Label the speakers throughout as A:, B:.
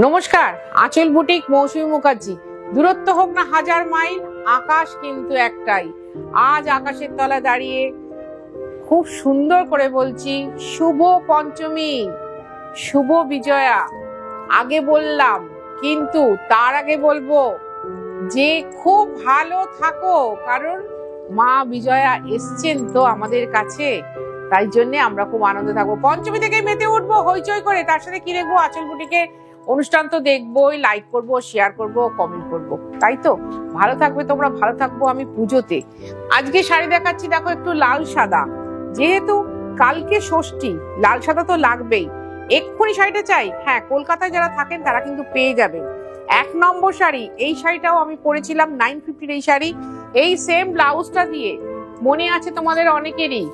A: নমস্কার, আঁচল বুটিক মৌসুমী মুখার্জি। দূরত্ব হোক না হাজার মাইল, আকাশ কিন্তু একটাই। আজ আকাশের তলায় দাঁড়িয়ে খুব সুন্দর করে বলছি শুভ পঞ্চমী, শুভ বিজয়া। আগে বললাম, কিন্তু তার আগে বলবো যে খুব ভালো থাকো, কারণ মা বিজয়া এসছেন তো আমাদের কাছে, তাই জন্য আমরা খুব আনন্দে থাকবো। পঞ্চমী থেকে মেতে উঠবো হইচই করে। তার সাথে কি দেখবো? আঁচল বুটিকের অনুষ্ঠান তো দেখবোই, লাইক করব, শেয়ার করব, কমেন্ট করব, তাই তো? ভালো থাকবে তোমরা, ভালো থাকবো আমি পুজোতে। আজকে শাড়ি দেখাচ্ছি, দেখো একটু লাল সাদা, যেহেতু কালকে ষষ্ঠী, লাল সাদা তো লাগবেই। এক্ষুনি শাড়িটা চাই? হ্যাঁ, কলকাতায় যারা থাকেন তারা কিন্তু পেয়ে যাবেন। 1 নম্বর শাড়ি। এই শাড়িটাও আমি পরেছিলাম 950 এই শাড়ি, এই সেম ব্লাউজটা দিয়ে। মনে আছে তোমাদের অনেকেরই,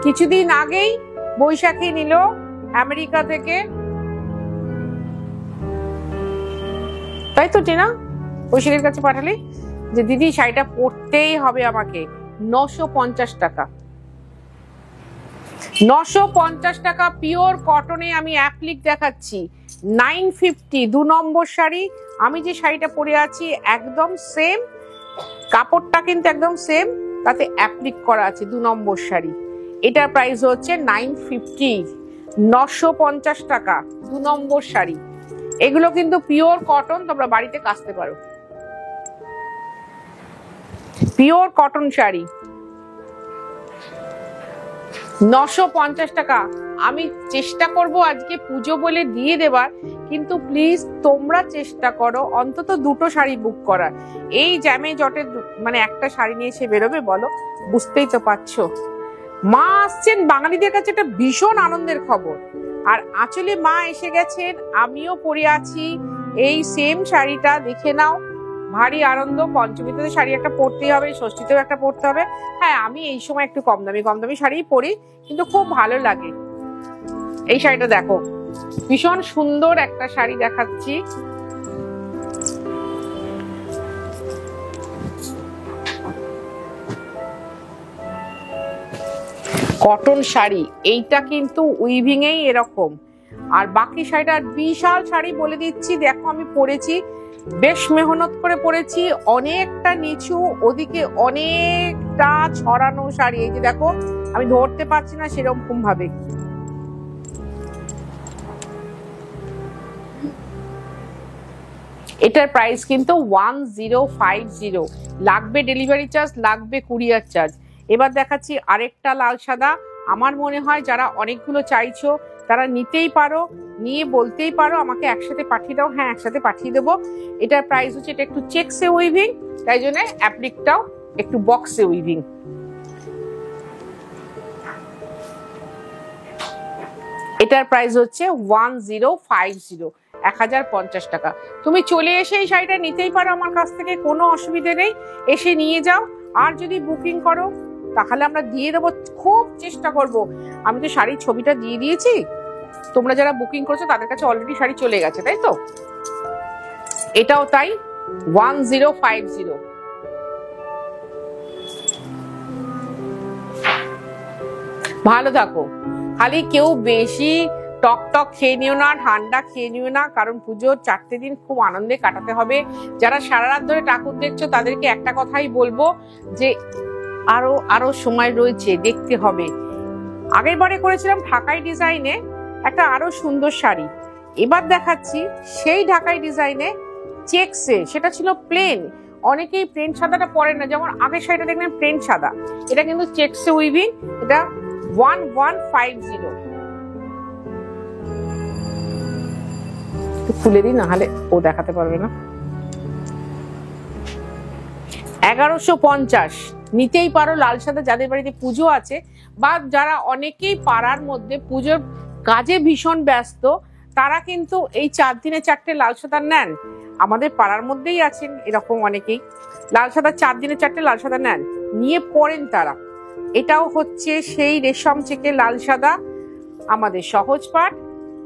A: কিছুদিন আগেই বৈশাখী নিল আমেরিকা থেকে, তাই তো টিনা? বৈশাখীর কাছে পাঠালি যে দিদি শাড়িটা পরতেই হবে আমাকে। 950 টাকা, 950 টাকা পিওর কটনে আমি অ্যাপ্লিক দেখাচ্ছি। 950 2 নম্বর শাড়ি। আমি যে শাড়িটা পরে আছি একদম সেম, কাপড়টা কিন্তু একদম সেম, তাতে অ্যাপ্লিক করা আছে। 2 নম্বর শাড়ি, এটার প্রাইস হচ্ছে 950, 950 টাকা 2 নম্বর শাড়ি। এগুলো কিন্তু পিওর কটন, তোমরা বাড়িতে কাচতে পারো। পিওর কটন শাড়ি 950 টাকা। আমি চেষ্টা করব আজকে পুজো বলে দিয়ে দেবার, কিন্তু প্লিজ তোমরা চেষ্টা করো অন্তত 2টো শাড়ি বুক করার। এই জ্যামে জটে মানে একটা শাড়ি নিয়ে সে বেরোবে? বলো, বুঝতেই তো পারছো। মা আসছেন, বাঙালিদের কাছে একটা ভীষণ আনন্দের খবর। আর আঁচলে মা এসে গেছেন, আমিও পরে আছি এই সেম শাড়িটা। দেখে নাও, ভারী আনন্দ। পঞ্চমীতে শাড়ি একটা পরতেই হবে, ষষ্ঠীতেও একটা পরতে হবে। হ্যাঁ, আমি এই সময় একটু কম দামি শাড়ি পরি, কিন্তু খুব ভালো লাগে। এই শাড়িটা দেখো, ভীষণ সুন্দর একটা শাড়ি দেখাচ্ছি। কটন শাড়ি, এইটা কিন্তু উইভিং এই এরকম। আর বাকি শাড়িটা বিশাল শাড়ি, বলে দিচ্ছি। দেখো আমি পরেছি, বেশ মেহনত করে পরেছি, অনেকটা নিচু, ওদিকে অনেকটা ছড়ানো শাড়ি। এই যে দেখো, আমি ধরতে পারছি না সেরকম ভাবে। এটার প্রাইস কিন্তু 1050। লাগবে ডেলিভারি চার্জ, লাগবে কুরিয়ার চার্জ। এবার দেখাচ্ছি আরেকটা লাল সাদা। আমার মনে হয় যারা অনেকগুলো চাইছো তারা নিতেই পারো, নিয়ে বলতেই পারো আমাকে একসাথে পাঠিয়ে দাও। হ্যাঁ, একসাথে পাঠিয়ে দেবো। এটার প্রাইস হচ্ছে, এটা একটু চেকসে উইভিং, তাই জন্য অ্যাপ্লিকটাও একটু বক্সে উইভিং। এটার প্রাইস হচ্ছে 1050, 1050 টাকা। তুমি চলে এসে এই শাড়িটা নিতেই পারো আমার কাছ থেকে, কোনো অসুবিধে নেই। এসে নিয়ে যাও। আর যদি বুকিং করো তাহলে আমরা দিয়ে দেবো, খুব চেষ্টা করব। আমি তো শাড়ির ছবিটা দিয়ে দিয়েছি, তোমরা যারা বুকিং করছো তাদের কাছে অলরেডি শাড়ি চলে গেছে, তাই তো? এটাও তাই, 1050। ভালো থাকো। খালি কেউ বেশি টক খেয়ে নিও না, ঠান্ডা খেয়ে নিও না, কারণ পুজোর 4টে দিন খুব আনন্দে কাটাতে হবে। যারা সারা রাত ধরে ঠাকুর দেখছো তাদেরকে একটা কথাই বলবো যে আরো সময় রয়েছে, দেখতে হবে। আগের বারে করেছিলাম ঢাকাই ডিজাইনে একটা আরো সুন্দর শাড়ি, এবার দেখাচ্ছি সেই ঢাকাই ডিজাইনে চেকসে। সেটা ছিল প্লেন, অনেকেই প্লেন সাদাটা পরে না, যেমন আগের শাড়িটা দেখলেন প্লেন সাদা, এটা কিন্তু চেকসে উইভিং। এটা 1150। খুলে দিই, না হলে ও দেখাতে পারবে না। 1150 নিতেই পারো। লাল সাদা যাদের বাড়িতে পুজো আছে, বা যারা অনেকেই পাড়ার মধ্যে পুজোর কাজে ভীষণ ব্যস্ত, তারা কিন্তু এই 4 দিনে 4টে লাল সাদা নেন। আমাদের পাড়ার মধ্যেই আছেন এরকম অনেকেই, লাল সাদা 4 দিনে 4টে লাল সাদা নেন, নিয়ে পড়েন তারা। এটাও হচ্ছে সেই রেশম চেকে লাল সাদা, আমাদের সহজ পাট।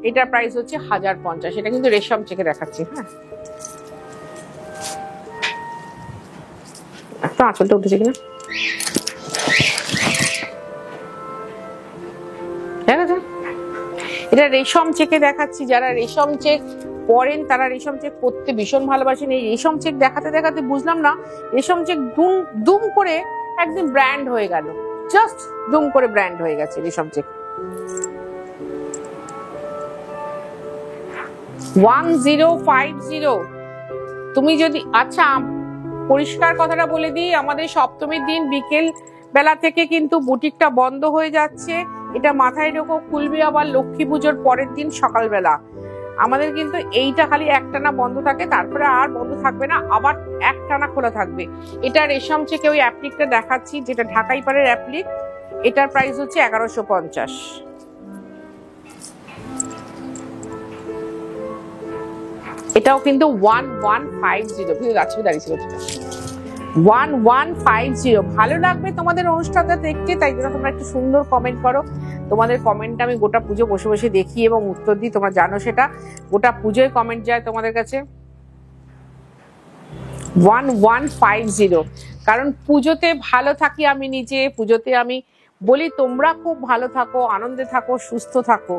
A: এটার প্রাইস হচ্ছে 1050। এটা কিন্তু রেশম চেকে দেখাচ্ছি। হ্যাঁ, একটা আঁচলটা উঠেছে কিনা দেখা যায়। এটা রেশম চেকে দেখাচ্ছি। যারা রেশম চেক পরেন তারা রেশম চেক পরতে ভীষণ ভালোবাসেন। এই রেশম চেক দেখাতে দেখাতে বুঝলাম না রেশম চেক দুম করে একদিন ব্র্যান্ড হয়ে গেল, জাস্ট দুম করে ব্র্যান্ড হয়ে গেছে রেশম চেক। 1050। তুমি যদি আচ্ছা পরিষ্কার কথাটা বলে দিই, আমাদের সপ্তমীর দিন বিকেল বেলা থেকে কিন্তু বুটিকটা বন্ধ হয়ে যাচ্ছে। এটা মাথায় রেখো, খুলবে আবার লক্ষ্মী পুজোর পরের দিন সকালবেলা। আমাদের কিন্তু এইটা খালি একটানা বন্ধ থাকে, তারপরে আর বন্ধ থাকবে না, আবার একটানা খোলা থাকবে। এটা রেশম চেকে ওই অ্যাপ্লিকটা দেখাচ্ছি, যেটা ঢাকাই পাড়ের অ্যাপ্লিক। এটার প্রাইস হচ্ছে 1150। এটাও কিন্তু 1150। গাছে দাঁড়িয়েছিল 1150। ভালো লাগবে তোমাদের অনুষ্ঠানটা দেখতে, তাই জন্য তোমরা একটু সুন্দর কমেন্ট করো। তোমাদের কমেন্টটা আমি গোটা পুজো বসে বসে দেখি এবং উত্তর দিই, তোমরা জানো সেটা। গোটা পুজোয় কমেন্ট যায় তোমাদের কাছে। 1150, কারণ পুজোতে ভালো থাকি আমি নিজে, পুজোতে আমি বলি তোমরা খুব ভালো থাকো, আনন্দে থাকো, সুস্থ থাকো।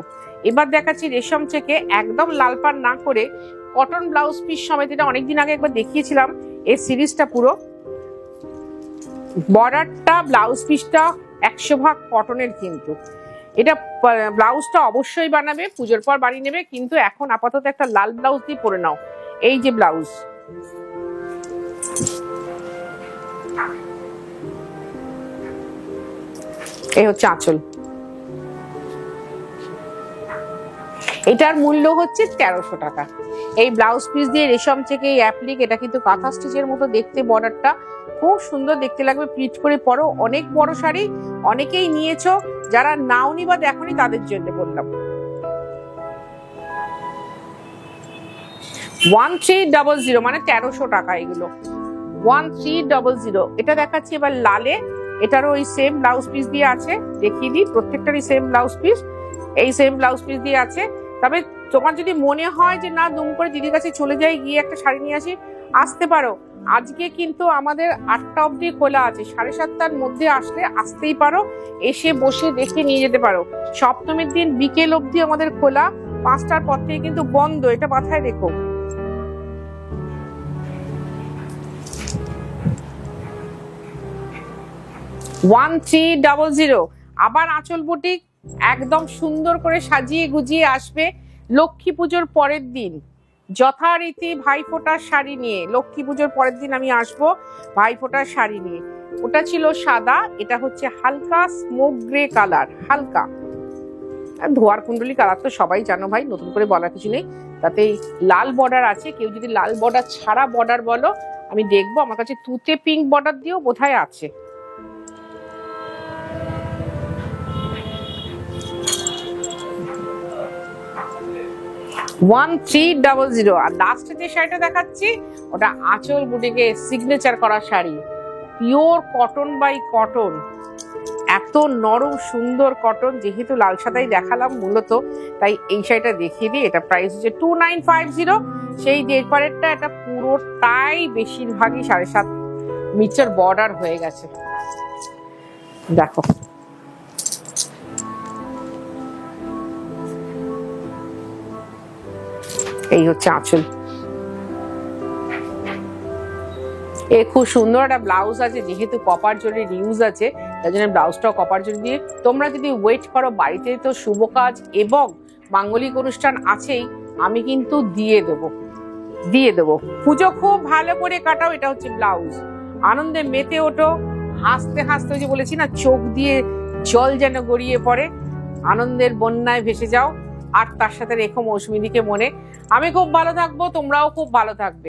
A: এবার দেখাচ্ছি রেশম চেকে একদম লাল পাড় না করে কটন ব্লাউজ পিস সমেত। এটা অনেকদিন আগে একবার দেখিয়েছিলাম এই সিরিজটা পুরো। বর্ডারটা ব্লাউজ পিসটা 100% কটনের, কিন্তু এটা ব্লাউজটা অবশ্যই বানাবে, পুজোর পর বানিয়ে নেবে, কিন্তু এখন আপাতত একটা লাল ব্লাউজ দিয়ে পরে নাও। এই যে ব্লাউজ, এই হচ্ছে আঁচল। এটার মূল্য হচ্ছে 1300 টাকা। এই ব্লাউজ পিস দিয়ে রেশম চেকে এই অ্যাপ্লিক, এটা কিন্তু কাঁথা স্টিচের মতো দেখতে, বর্ডারটা খুব সুন্দর দেখতে লাগবে। প্লিট করে পরো, অনেক বড় শাড়ি, অনেকেই নিয়েছো, যারা নাওনি বা দেখোনি তাদের জন্য বললাম। 1300 মানে 1300 টাকা এগুলো। 1300। এটা দেখাচ্ছি এবার লালে। এটারও ওই সেম ব্লাউজ পিস দিয়ে আছে, দেখিয়ে দিই। প্রত্যেকটারই সেম ব্লাউজ পিস, এই সেম ব্লাউজ পিস দিয়ে আছে। তবে তোমার যদি মনে হয় যে না দুম করে দিদির কাছে চলে যাই, গিয়ে একটা শাড়ি নিয়ে আসি, আসতে পারো। আজকে কিন্তু আমাদের 8টা অবধি খোলা আছে, 7:30টার মধ্যে আসলে আসতেই পারো, এসে বসে দেখে নিয়ে যেতে পারো। সপ্তমীর দিন বিকেল অবধি আমাদের খোলা, 5টার পর থেকে কিন্তু বন্ধ, এটা মাথায় রেখো। 1300। আবার আঁচল বুটিক একদম সুন্দর করে সাজিয়ে গুজিয়ে আসবে লক্ষ্মী পুজোর পরের দিন, যথারীতি ভাইফোঁটার শাড়ি নিয়ে। লক্ষ্মী পুজোর পরের দিন আমি আসবো ভাইফোঁটার শাড়ি নিয়ে। ওটা ছিল সাদা, এটা হচ্ছে হালকা স্মোক গ্রে কালার, হালকা ধোয়ার কুণ্ডলি কালার, তো সবাই জানো ভাই, নতুন করে বলার কিছু নেই। তাতে লাল বর্ডার আছে, কেউ যদি লাল বর্ডার ছাড়া বর্ডার বলো আমি দেখবো। আমার কাছে তুতে পিঙ্ক বর্ডার দিয়েও বোধহয় আছে। ওয়ান 1300। আর লাস্টে যে শাড়িটা দেখাচ্ছি ওটা আঁচল বুটিকে সিগনেচার করা sari, pure cotton by cotton. এত নরম সুন্দর কটন, যেহেতু লাল সাদাই দেখালাম মূলত, তাই এই শাড়িটা দেখিয়ে দিই। এটা প্রাইস হচ্ছে 2950। সেই ডেকপারেটটা এটা পুরোটাই বেশিরভাগই 7.5 মিটার বর্ডার হয়ে গেছে, দেখো। এই হচ্ছে আঁচল। এ খুব সুন্দর একটা ব্লাউজ আছে, যেহেতু কপার জরির ইউজ আছে তাই জন্য ব্লাউজটাও কপার জরি দিয়ে। তোমরা যদি ওয়েট করো, বাড়িতে তো শুভ কাজ এবং মাঙ্গলিক অনুষ্ঠান আছেই, আমি কিন্তু দিয়ে দেবো। পুজো খুব ভালো করে কাটাও। এটা হচ্ছে ব্লাউজ, আনন্দে মেতে ওঠো, হাসতে হাসতে, যে বলেছি না চোখ দিয়ে জল যেন গড়িয়ে পড়ে, আনন্দের বন্যায় ভেসে যাও। আর তার সাথে রেখো মৌসুমীদিকে মনে। আমি খুব ভালো থাকবো, তোমরাও খুব ভালো থাকবে।